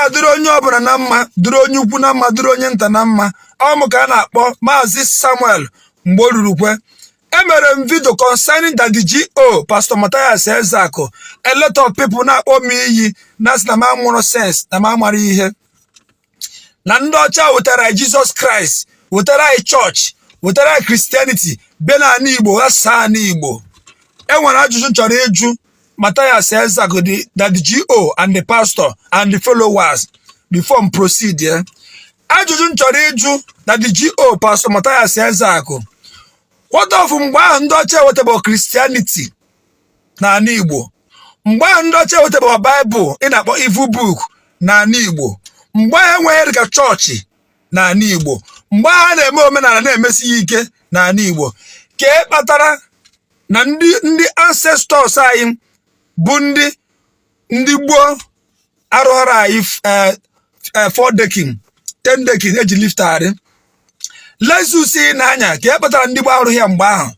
ga-adịrị onye ọbụla na mma, dịrị onye ukwu na mma, dịrị onye nta na mma. Ọ ka a na-akpọ Maazị Samuel mgbe o rurukwe. Emere m video concerning Ndi Igbo, Pastor Matthias Ezeaku. A lot of people na-akpọ m iyi na sị na m amụrụ sense na m amara ihe. Na ndị ọcha wetara Jesus Christ, wetara anyị church, wetara anyị Christianity, be na ana Igbo, ghasaa ana Igbo. Enwere ajụjụ chọrọ ịjụ Matthias Ezeaku, the GO and the pastor and the followers before I proceed. Ajụjụ chọrọ ịjụ the GO, Pastor Matthias Ezeaku. What of mgbe ahụ ndị ọcha wetara Christianity na ana Igbo? Mgbe ahụ ndị ọcha wetara Bible ị na-akpọ evil book na ana Igbo? Mgbe ahụ enweghị ka chọọchị na ana Igbo? Mgbe ahụ na-eme omenala na-emesi ya ike na ana Igbo? Ka e kpatara na ndị ancestors anyị bụ ndị gboo arụghara anyị 4 decking 10 decking eji liftari lezus n'anya. Ka e kpatara ndị gboo arụghị ya mgbe ahụ,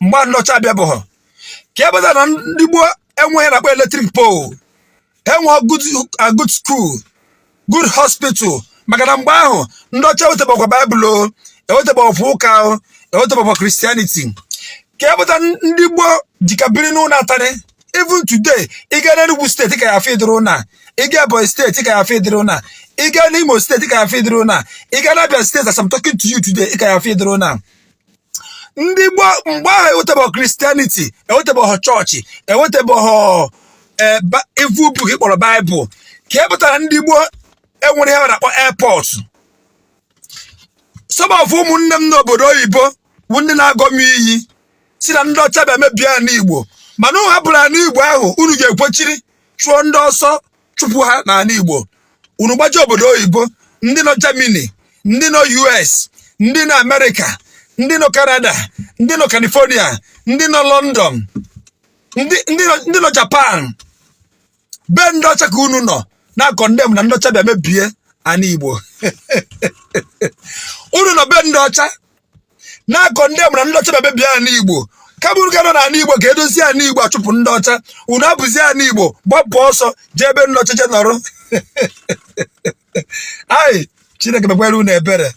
mgbe ndị ọcha abịabụghị. Ka e kpatara na ndị gboo enweghị na-akpọ electric pole, enweghị good school, good hospital. Maka na mgbe ahụ ndị ọcha ewetebakwa Bible, ewetebakwa ụka, ewetebakwa Christianity. Ka e kpatara ndị gboo jika biri n'ụlọ atani. Even today, ị gaa n'Enugu steeti ka ya fedoro na, ị gaa Ebonyi steeti ka ya fedoro na, ị gaa n'Imo steeti ka ya fedoro na, ị gaa n'Abia steeti, as I'm talking to you today, ka ya fedoro na. Ndị gboo mgbe ahụ ewetebọ Christianity, ewetebọ chọọchị, ewetebọ evil book ịkpọrọ Bible. Ka e pụtara ndị gboo enwere ihe na-akpọ airport. Some of ụmụnne m n'obodo oyibo bụ ndị na-agọ m iyi si na ndị ọcha bịa mebie ana Igbo. Mana unu hapụrụ ana Igbo ahụ, unu ga-ekwechiri chụọ ndị ọsọ chụpụ ha na ana Igbo. Unu gbaje obodo oyibo, ndị nọ Germany, ndị nọ US, ndị nọ America, ndị nọ Canada, ndị nọ California, ndị nọ London, ndị nọ Japan. Be ndị ọcha ka unu nọ na-akọndem na ndị ọcha bịa mebie ana Igbo. Unu nọ be ndị ọcha na-akọndem na ndị ọcha bịa mebie ana Igbo. Kaburu gara na ana Igbo ka edozi ana Igbo achụpụ ndị ọcha. Unu abụzi ana Igbo gbapụ ọsọ jee ebe ndị ọcha nọrọ. Ai, Chineke mekwere unu ebere.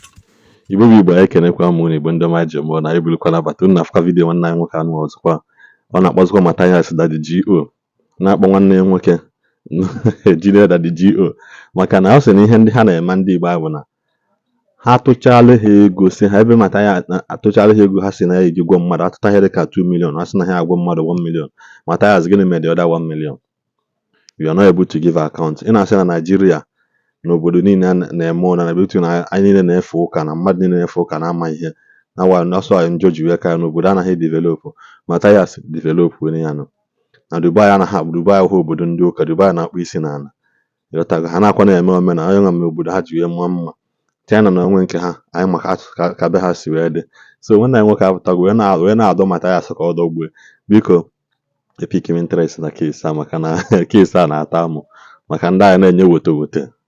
Igbo bụ Igbo ekenekwa m unu Igbo ndị ọma ji mụọ na ebulukwa nabata unu afụkwa vidiyo nwanne anyị nwoke anụ ọzọkwa. Ọ na-akpọzikwa Matthias the GO, na-akpọ nwanne ya nwoke ejide the GO, maka na ọ sị na ihe ndị ha na-eme ndị Igbo bụ na ha tụchala ha ego, si ha ebe Matthias atụchala ha ego ha si na ya eji gwọ mmadụ atụta ihe dị ka 2 million, ha sị na ha agwọ mmadụ 1 million. Matthias gịnị mere the other 1 million? You are not able to give account. Ị na-asị na Nigeria n'obodo niile na-eme ụna na betu na anyị niile na-efe ụka na mmadụ niile na-efe ụka na-ama ihe na wa ọsọ anyị njọ ji wee ka n'obodo anaghị develop. Matthias develop onye ya nọ na Dubai, anaghị akpụ Dubai ahụ obodo ndị ụka. Dubai na-akpụ isi n'ala, ịghọtago, ha na-akwa na-eme omenala onye nwe obodo ha ji wee mụọ mma. China na onwe nke ha anyị maka ka be ha si wee dị. So nwanne anyị nwoke apụtago wee na-adọ Matthias ka ọ dọgbue. Biko epik m interest na keesi a, maka na keesi a na-ata amụ, maka ndị anyị na-enye wote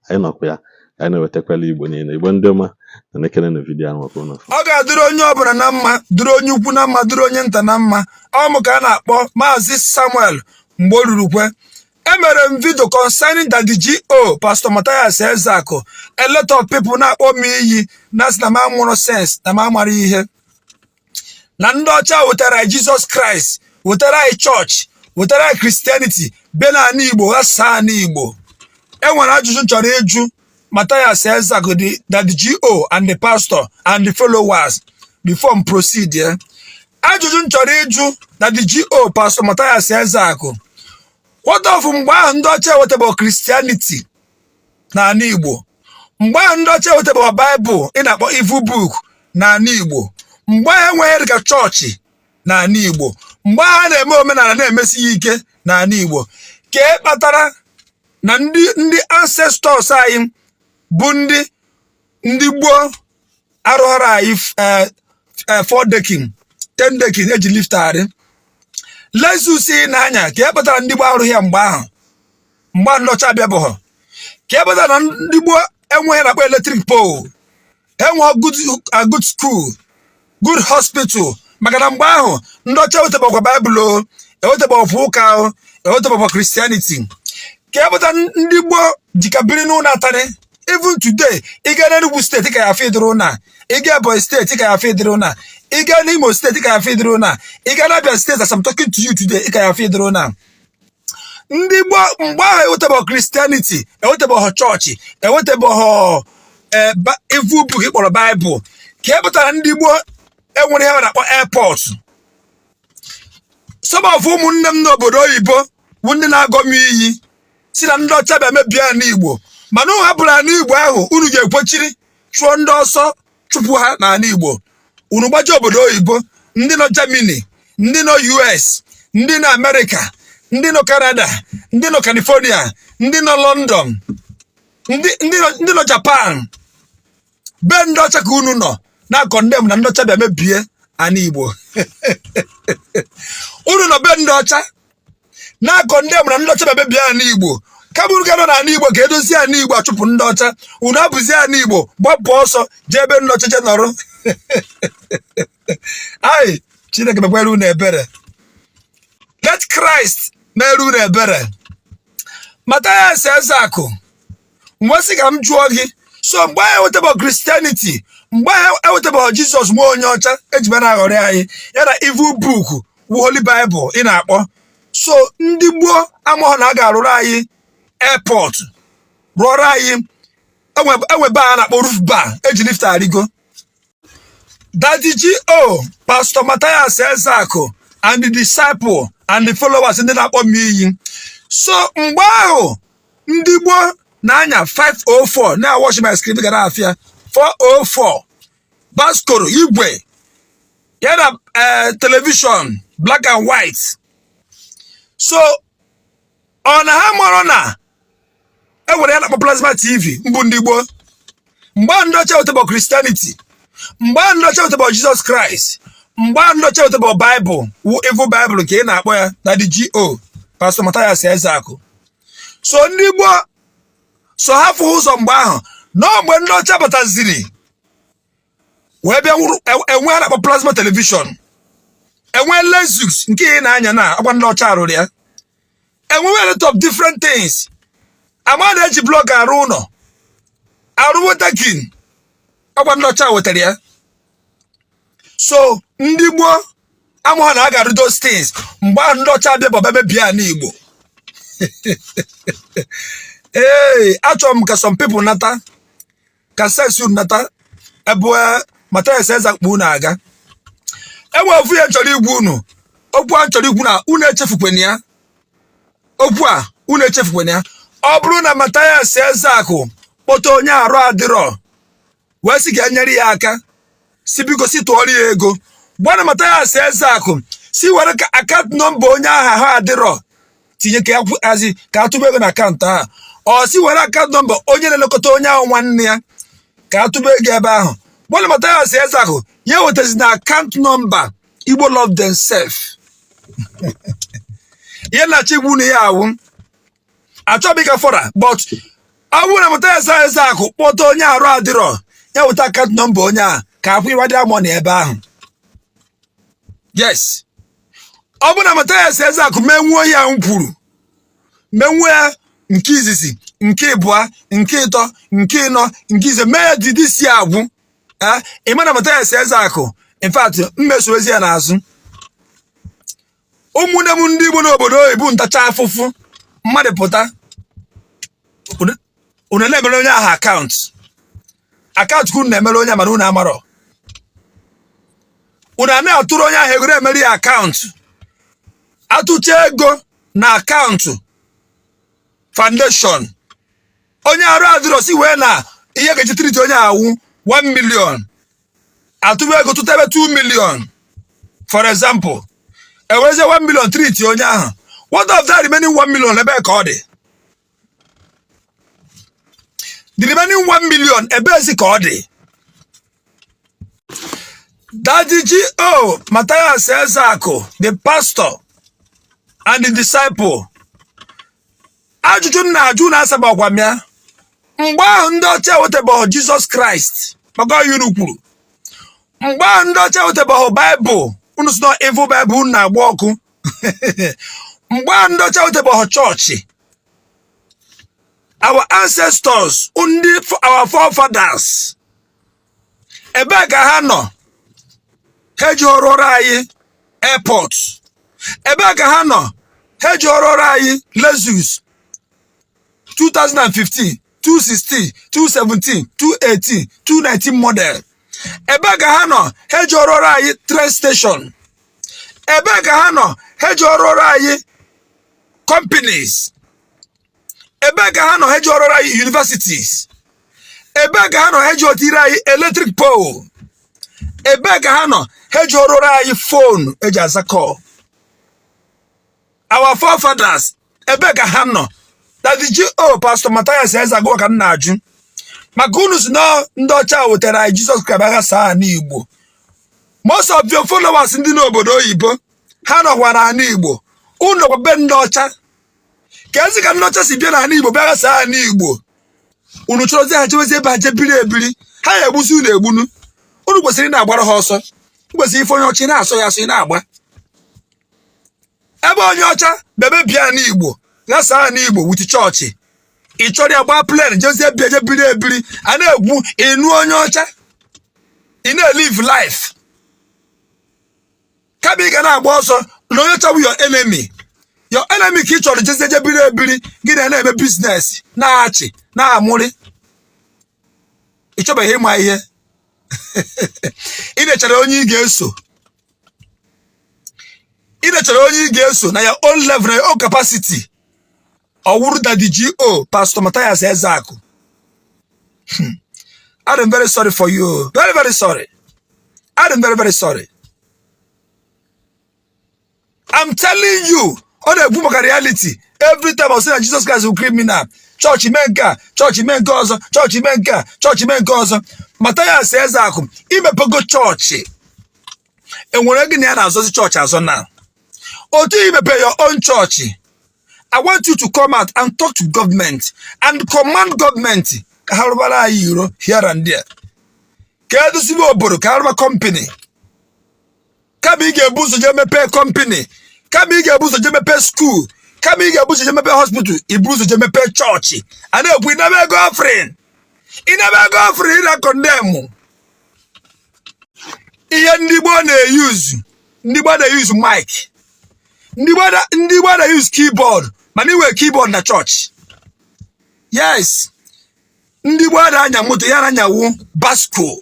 anyị nọkwa ya, anyị na-ewetakwala Igbo niile. Igbo ndị ọma na-ekele na vidiyo ahụ maka ụnụ. Ọ ga-adịrị onye ọbụla na mma, dịrị onye ukwu na mma, dịrị onye nta na mma. Ọ ka a na-akpọ Maazị Samuel mgbe o rurukwe. Emere m video concerning Ndi Igbo, Pastor Matthias Ezeaku. A lot of people na-akpọ m iyi na sị na m amụrụ sense na m amara ihe. Na ndị ọcha wetara Jesus Christ, wetara anyị church, wetara anyị Christianity, be na ana Igbo, ghasaa ana Igbo. Enwere ajụjụ chọrọ ịjụ Matthias Ezeaku, the GO and the pastor and the followers before I proceed. Ajụjụ chọrọ ịjụ the GO, Pastor Matthias Ezeaku. What of mgbe ahụ ndị ọcha ewetebọ Christianity na ana Igbo? Mgbe ahụ ndị ọcha ewetebọ Bible ị na-akpọ evil book na ana Igbo? Mgbe ahụ enweghị ka chọọchị na ana Igbo? Mgbe ahụ na-eme omenala na-emesi ya ike na ana Igbo? Ka e kpatara na ndị ancestors anyị bụ ndị gboo arụghara anyị 4 decking 10 decking eji liftari lezus n'anya. Ka e kpatara ndị gboo arụghị ya mgbe ahụ, mgbe ndị ọcha abịabụghị. Ka e kpatara na ndị gboo enweghị na-akpọ electric pole, enweghị good school, good hospital. Maka na mgbe ahụ ndị ọcha ewetebakwa Bible, ewetebakwa ụka, ewetebakwa Christianity. ka epụta ndị gboo jika biri n'ụlọ Attire. Even today, ị gaa n'Enugu steeti ka ya fidoro na, ị gaa Ebonyi steeti ka ya fidoro na, ị gaa n'Imo steeti ka ya fidoro na, ị gaa n'Abia steeti as I'm talking to you today ka ya fidoro na. Ndị gboo mgbe ahụ ewetebọ Christianity, ewetebọ chọọchị, ewetebọ ivu book ịkpọrọ Bible, ka epụtara ndị gboo enwere ihe a na-akpọ airport. Some of ụmụnne m n'obodo oyibo bụ ndị na-agọ m iyi si na ndị ọcha bịa mebie ala Igbo, mana unu hapụrụ ala Igbo ahụ, unu ga-ekwechiri chụọ ndị ọsọ chụpụ ha n'ala Igbo. Unu gbaje obodo oyibo, ndị nọ Germany, ndị nọ US, ndị nọ America, ndị nọ Canada, ndị nọ California, ndị nọ London, ndị nọ Japan. Be ndị ọcha ka unu nọ na-akọndem na ndị ọcha bịa mebie ala Igbo. Unu nọ be ndị ọcha na-akọndem na ndị ọcha bịa mebie ala Igbo. Kaburu ga nọ n'ala Igbo ka edozi ala Igbo achụpụ ndị ọcha. Unu abụzi ala Igbo gbapụ ọsọ jee ebe ndị ọcha je nọrọ. Ai, Chineke mekwere unu ebere. Let Christ mere unu ebere. Matthias Ezeaku, mwesi ka m jụọ gị, so mgbe anyị ewetebọ Christianity, mgbe anyị ewetebọ Jesus nwa onye ọcha ejibe na-aghọrị anyị ya na evil book wu Holy Bible ị na-akpọ. So ndị gboo amụghọ na a ga-arụrụ anyị airport, rụọrọ anyị enwebe a na-akpọ roof bar eji lift arigo. Daddy G.O. Pastor Matthias Ezeaku and the disciple and the followers ndị na-akpọ m iyi. So mgbe ahụ ndị gboo na-anya 504 na-watch my screen gara afịa 404 baskoro igwe ya na television black and white. So ọ na ha mụrụ na enwere ya na plasma TV mbụ ndị gboo. Mgbe ndị ọcha wetebọ Christianity, mgbe ndị ọcha wetebọ Jesus Christ, mgbe ndị ọcha wetebọ Bible wu evil Bible ka ị na-akpọ ya Daddy G.O. Pastor Matthias Ezeaku. So ndị gboo so ha fụ ụzọ mgbe ahụ na mgbe ndị ọcha bataziri wee bịa enwe a na-akpọ plasma television, enwe Lexus nke ị na-anya na agwa ndị ọcha arụrụ ya, enwe a lot of different things. Ama na-eji blọk arụ ụlọ, arụ wetakin, agwa ndị ọcha wetara ya. So ndị gboo amụha na a ga-arụ those things mgbe ahụ ndị ọcha abịa bọba mebie ala Igbo. Ee, achọrọ m ka some people nata, ka sex unu nata ebe Matthias Ezeaku na-aga. Enwe ofu ya chọrọ igwu unu, okwu a chọrọ igwu na unu echefukweni ya. Okwu a unu echefukweni ya. Ọ bụrụ na Matthias Ezeaku kpọta onye arụ adịrọ wee sị ga-enyere ya aka, si biko si tụọrọ ya ego, gbana Matthias Ezeaku si were ka account number onye aha ha adịrọ tinye ka azi ka atụba ego na akaụntụ ahụ. Ọ si were account number onye na-elekọta onye ahụ nwanne ya ka atụba ego ebe ahụ. Gbana Matthias Ezeaku ya wetazi na account number Igbo love themselves. Ihe na-achọ igwu na ya awụ achọghị ka fọra, but ọ bụrụ na Matthias Ezeaku kpọta onye arụ adịrọ ya weta account number onye a ka akwụ Iwaji money ebe ahụ. Yes, ọ bụrụ na Matthias Ezeaku menwuo ya nkwuru, menwuo ya nke izizi, nke ịbụa, nke ịtọ, nke ịnọ, nke ise, mee ya didi si agwụ. Ịma na Matthias Ezeaku in fact mmesoezi ya n'azụ. Ụmụnne m ndị Igbo n'obodo oyibo ntacha afụfụ mmadụ pụta unu na-emere onye ahụ akaụntụ ka unu na-emere onye mana unu amarọ. Unu na-atụrụ onye ahụ ego emere ya akaụntụ, atụcha ego na akaụntụ foundation onye arụ adịrọ si wee na ihe ga-eji triti onye awụ 1 million, atụba ego tụta ebe 2 million for example, eweze 1 million triti onye ahụ. What of that remaining 1 million ebe ka ọ dị? The remaining 1 million ebe ezi ka ọ dị? Daddy G.O. Matthias Ezeaku, the pastor and the disciple. Ajụjụ na-ajụ na-asaba ọgwa m ya. Mgbe ahụ ndị ọcha wetebọ Jesus Christ maka unu kwuru. Mgbe ahụ ndị ọcha wetebọ Bible, unu sị na evil Bible unu na-agba ọkụ. Mgbe ahụ ndị ọcha wetebọ chọọchị, our ancestors, our forefathers. Ebe ka ha nọ, ha ji ọrụ anyị airport. Ebe ka ha nọ, ha ji ọrụ anyị Lexus 2015, 216, 217, 218, 219 model. Ebe ka ha nọ, ha ji ọrụ anyị train station. Ebe ka ha nọ, ha ji ọrụ anyị companies. Ebe ka ha nọ, ha ji ọrụ anyị universities. Ebe ka ha nọ, ha ji otiri anyị electric pole. Ebe ka ha nọ, ha ji ọrụ anyị phone eji aza call. Our forefathers, ebe ka ha nọ. That the G.O. Pastor Matthias Ezeaku ka nna ajụ. Maka unu si na ndị ọcha wetara anyị Jesus Christ agha saa n'Igbo. Most of your followers ndị n'obodo oyibo, ha nọkwa n'ala Igbo. Unu nọkwa be ndị ọcha. Ka ezi ka ndị ọcha si bịa n'ala Igbo bịa agha saa n'Igbo. Unu chọrọzi ha chewezi ebe ha jebiri ebiri. Ha ya egbusi unu egbunu. Unu kwesịrị na-agbara ha ọsọ. Kwesịrị ife onye ọcha na-asọ ya asọ na-agba. Ebe onye ọcha bebe bịa n'Igbo. Gasa n'Igbo with chọọchị. Ị chọrọ ya gba plan jezi biri ebiri. A na-egwu inu onye ọcha. Ị na-live life. Kabi ị ga na-agba ọsọ na onye ọcha bụ your enemy. Your enemy ka ị chọrọ jezi biri ebiri. Gị na-eme business na-achị na-amụrị. Ị chọbeghị ịma ihe. Ị na-echere onye ị ga-eso. Ị na-echere onye ị ga-eso na your own level, your own capacity. Ọwụrụ that the G.O. Pastor Matthias Ezeaku. I'm very sorry for you. Very, very sorry. I'm very, very sorry. I'm telling you, on the boom of reality, every time I say that Jesus Christ will criminal. Church menka, church menka, church menka, church menka. Matthias Ezeaku, imepogo church. And when again you are church as on now. Or do you pay your own church? I want you to come out and talk to government and command government here and there. Company. Kabige buso jemepe company. Kabige buso jemepe school. Kabige buso jemepe hospital. Ibuso jemepe church. And if we never go offering. He never go offering na condemn. Iye Ndibo na use. Ndibo na use mic. Ndibo na use keyboard. Mani we keyboard na church. Yes. Ndibo ada anya moto ya anya wu basco.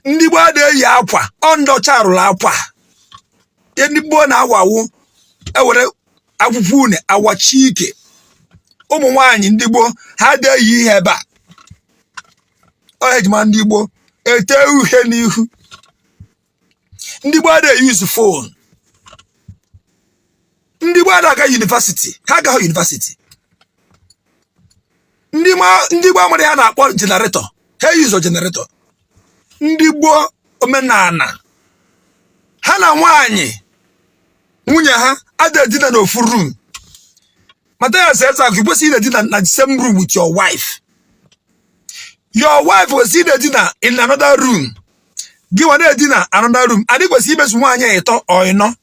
Ndibo ada yi akwa. Ondo charula akwa. Ye ndibo na awawu. Ewere akwụkwọ une awachi ike. Ụmụ nwaanyị Ndibo ha de yi ihe ba. Ejima Ndibo ete uhie n'ihu. Ndibo ada use phone. Ndibo ada ga university. Ha ga university. Ndibo amụrụ ha na-akpọ generator. Ha use generator. Ndibo omenala. Ha na nwaanyị nwunye ha ada dina n'ofu room. Matthias Ezeaku, you see the dinner in the same room with your wife. Your wife will see the dinner in another room. Give her dinner another room. And it was even one year or you know.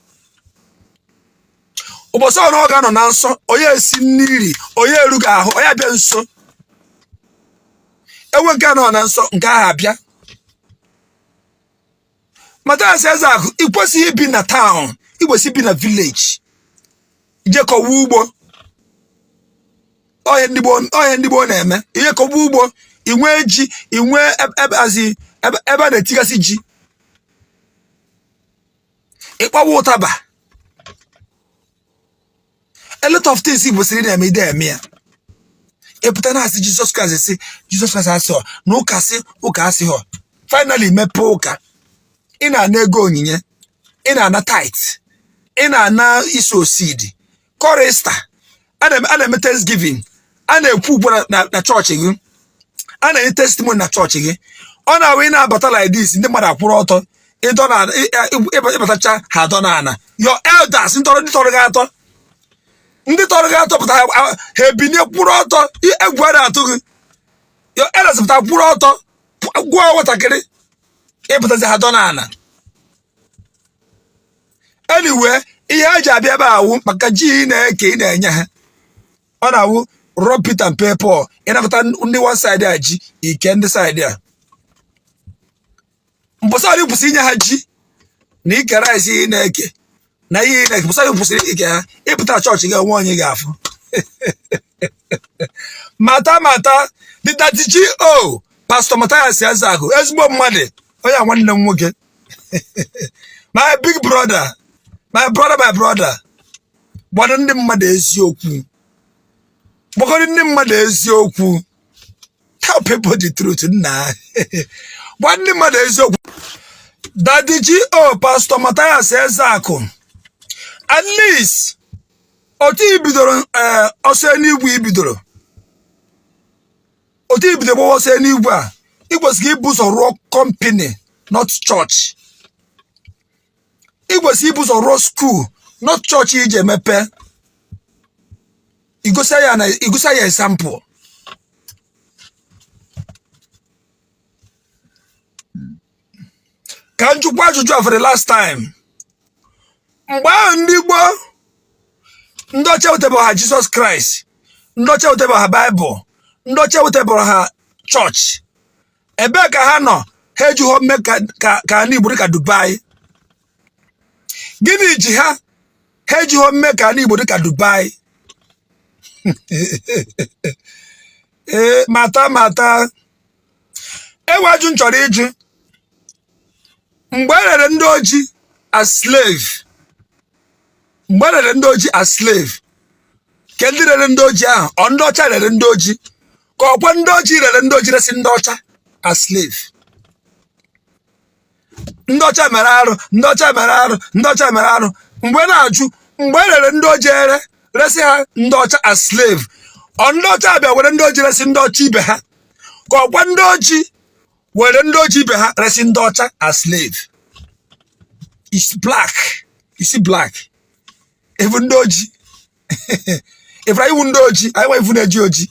Oboso no ga no nanso, oye siniri, oye ruga ho, oya bia nso. Ewe ga no nanso, nka ha bia. Matthias Ezeaku, it was he be na town, it was he be na village. Je ko ugbo. Oye Ndibo na eme, iye ko ugbo, inwe ji, inwe ebe na tigasi ji. Ikwa wotaba. A lot of things he was saying there made there me. Eputana as Jesus Christ say, Jesus Christ saw, no kasi, ukasi ho. Finally, me poka. Ina nego nyinye. Ina na tight. Ina na iso seed. Chorister. Ana Thanksgiving. Ana ekwu na church again. Ana testimony na church again. Ona we na battle like this, ndị mmadụ akwụrụ ọtọ. Ịbatacha ha dọ na ana. Your elders ntọrọ ga atọ. Ndị tọrọ ga atọ pụta ha ebinye kwụrụ ọtọ. Egwu ada atụ gị. Your elders pụta kwụrụ ọtọ. Gwa watakịrị. Ịbatacha ha dọ na ana. Anyway, ihe aja abịa ebe awụ maka ji na-eke na-enye ha. Ọ na-awụ rub it and pepper ịnakọta ndị one side a ji ike ndị side a mbọsọdị kwụsị inye ha ji na ike rice ị na-eke na ihe ị na-eke mbọsọdị kwụsịrị ike ha ịpụta chọọchị gị onwe onye ga-afụ mata the Daddy G.O. Pastor Matthias Ezeaku ezigbo mmadụ onye a nwanne m nwoke my big brother my brother gbado ndị mmadụ eziokwu gbakọrọ ndị mmadụ eziokwu tell people the truth nna gbado ndị mmadụ eziokwu Daddy G.O. Pastor Matthias Ezeaku at least otu ibidoro ọsọ n'igwe ibidoro otu ibidoro gbawa ọsọ n'igwe a ikwesịrị ibu ụzọ rụọ company not church ikwesịrị ibu ụzọ rụọ school not church iji emepe igosa ya example ka njikwa ajụjụ for the last time mgbe ahụ ndị Igbo ndị ọcha wetebara ha Jesus Christ ndị ọcha wetebara ha Bible ndị ọcha wetebara ha church ebe ka ha nọ ha ejighọ mme ka ndị Igbo dịka Dubai gịnị ji ha ejighọ mme ka ndị Igbo dịka Dubai mata ewaju nchọrọ ịjụ mgbe erere ndị oji as slave mgbe erere ndị oji as slave ke ndị rere ndị oji ahụ ọ ndị ọcha rere ndị oji ka ọkwa ndị oji rere ndị oji resi ndị ọcha as slave ndị ọcha mere arụ ndị ọcha mere arụ ndị ọcha mere arụ mgbe na-ajụ mgbe erere ndị oji resi ha ndị ọcha as slave ọ ndị ọcha abịa were ndị oji resi ndị ọcha ibe ha ka ọkwa ndị oji were ndị oji ibe ha resi ndị ọcha as slave is black you see black even ndị oji ifra iwu ndị oji anyị nwa ifu na-eji oji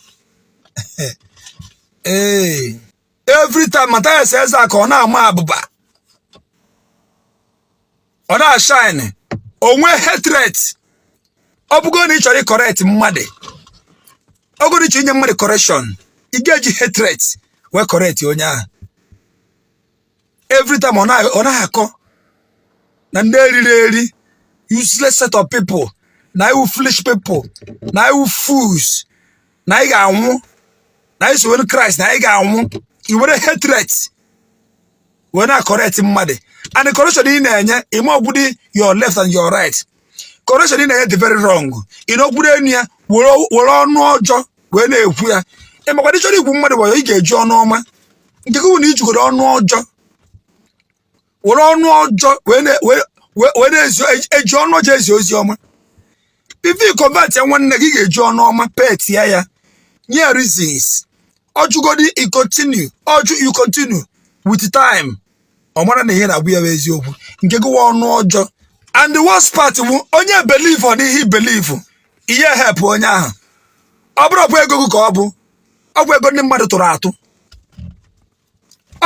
every time Matthias Ezeaku ọ na-ama abụba ọ na-ashine onwe hatred ọ bụgo na ị chọrọ correct mmadụ ogo na ịchọ inye mmadụ correction ị ga-eji hatred wee correct onye ahụ every time ọ na-akọ na ndị eriri useless set of people na iwu foolish people na iwu fools na ị ga-anwụ na iso wen Christ na ị ga-anwụ i were hatred wee na correct mmadụ and the correction ị na-enye ime ogbudi your left and your right correction ị na-enye dị very wrong ị na ogbudi enu ya were ọnụ ọjọọ wee na-ekwu ya ịmakwa dị chọrọ ikwu mmadụ bụ ị ga-eji ọnụ ọma nke gị na ijigoro ọnụ ọjọọ were ọnụ ọjọọ wee na-eji ọnụ ọjọọ ezi ozi ọma if you convert ya nwanne gị ga-eji ọnụ ọma pet ya nye reasons ọjụgodi you continue with time ọ mara na ihe na-abụ ya bụ eziokwu nke gị ọnụ ọjọọ and the worst part bụ onye believe ọ n'ihe believe ihe help onye ahụ ọ bụrụ ọgwụ ego gị ka ọ bụ ọgwụ ego ndị mmadụ tụrụ atụ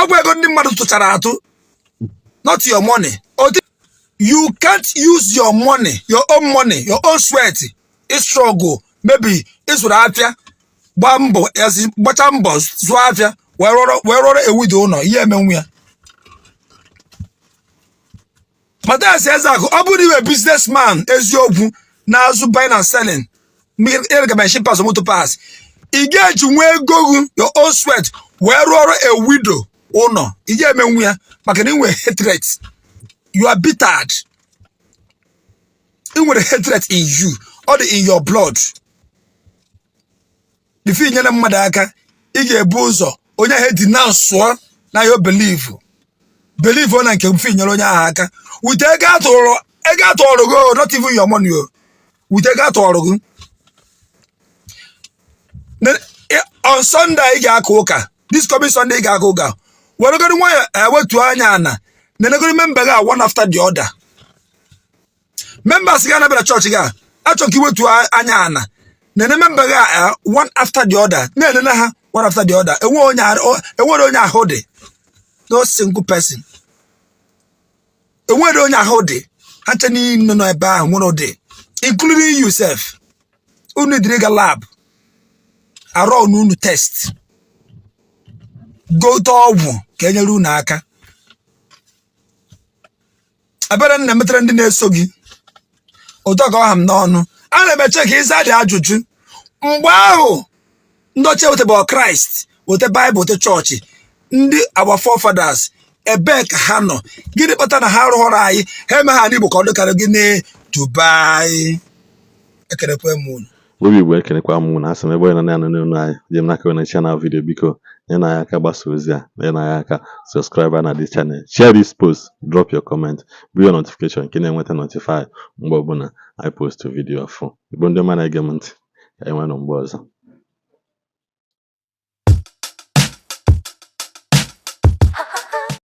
ọgwụ ego ndị mmadụ tụchara atụ not your money you can't use your money your own sweat struggle maybe ịzụrụ afịa gbacha mbọ zụọ afịa wee rọrọ ewido ụlọ ihe emenwu ya Matthias Ezeaku ọ bụrụ iwe businessman eziokwu na-azụ buying and selling pass moto pass ị ga-eji nwee ego gị your own sweat wee rụọrọ ewido ụlọ ihe emenwu ya maka na inwe hatred you are bittered inwere hatred in you or in your blood before inyere mmadụ aka ị ga-ebu ụzọ onye ahụ denounce na yo believe na nke before inyere onye ahụ aka with ego atụrụ go not even your money with ego atụrụ go on Sunday ị ga-aka ụka this coming Sunday ị ga-aka ụka were godi nwa wetu anya ana nenegori member ga one after the other members ga na bịa church ga achọ ka iwetu anya ana nene member ga one after the other na ha one after the other enwere onye ahụ dị no single person enwere onye ahụ dị acha ni no ebe ahụ nwere dị including yourself unu dịrị ga lab arọ unu test gote ọgwụ ka enyere unu aka ebere nna emetere ndị na-eso gị ụtọ ka ọha m n'ọnụ a na-emeche ka ịza dị ajụjụ mgbe ahụ ndị ochie wetebọ Kraịst wete Baịbụl wete chọọchị ndị our forefathers ebee ka ha nọ gịnị kpata na ha rụọrọ anyị ha eme ha n'Igbo ka ọ dịkarị gị na Dubai ekenekwe m unu obi Igbo ekenekwa m unu asị m ebe onye nọ na-anụ n'onu anyị dị m n'aka onye channel video biko nye na ya aka gbasa ozi a nye na ya aka subscribe na this channel share this post drop your comment bụ your notification ka ị na-enweta notify mgbe ọbụla anyị post video ọfụ Igbo ndị ọma na-ege m ntị ka anyị nwee nọ mgbe ọzọ